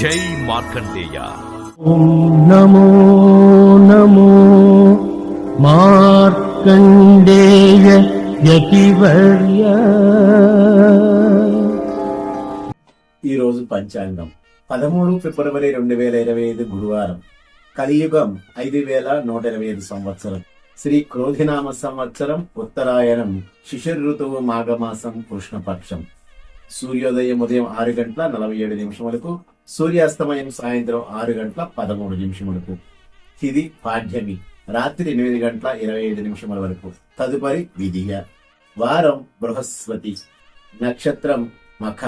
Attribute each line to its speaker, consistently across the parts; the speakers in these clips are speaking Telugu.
Speaker 1: జై మార్కండేయ.
Speaker 2: నమో నమో మార్కండేయ యతివర్య.
Speaker 3: ఈరోజు పంచాంగం 13 ఫిబ్రవరి 2025 గురువారం. కలియుగం 5125 సంవత్సరం. శ్రీ క్రోధినామ సంవత్సరం, ఉత్తరాయణం, శిశిర ఋతువు, మాఘమాసం, కృష్ణపక్షం. సూర్యోదయం ఉదయం 6:47 సూర్యాస్తమయం సాయంత్రం 6:13 తిథి పాడ్యమి, రాత్రి 8:25 తదుపరి విధియ. వారం బృహస్పతి. నక్షత్రం మఖ,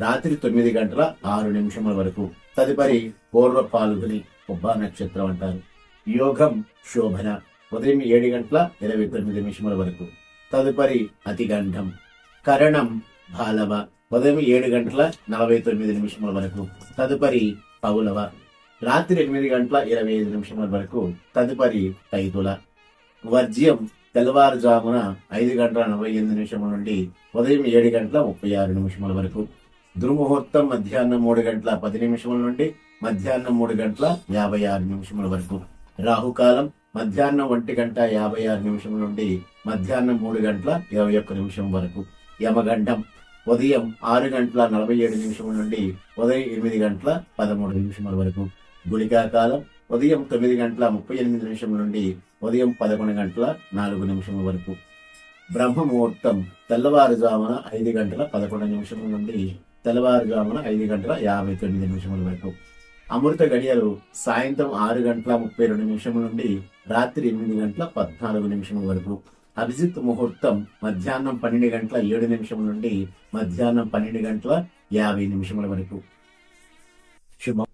Speaker 3: రాత్రి 9:06 తదుపరి పూర్వ పాల్గొని ఉబ్బ నక్షత్రం అంటారు. యోగం శోభన, ఉదయం 7:29 తదుపరి అతిగంధం. కరణం బాలవ, ఉదయం 7:49 తదుపరి పౌలవ, రాత్రి 8:25 తదుపరి తైతుల. వర్జ్యం తెల్లవారుజామున 5:48 నుండి ఉదయం 7:36 దుర్ముహూర్తం మధ్యాహ్నం 3:10 నుండి మధ్యాహ్నం 3:56 రాహుకాలం మధ్యాహ్నం 1:56 నుండి మధ్యాహ్నం 3:21 యమగండం ఉదయం 6:47 నుండి ఉదయం 8:13 గుళికాకాలం ఉదయం 9:38 నుండి ఉదయం 11:04 బ్రహ్మముహూర్తం తెల్లవారుజామున 5:11 నుండి తెల్లవారుజామున 5:59 అమృత గడియలు సాయంత్రం 6:32 నుండి రాత్రి 8:14 అభిజిత్ ముహూర్తం మధ్యాహ్నం 12:07 నుండి మధ్యాహ్నం 12:50 శుభం.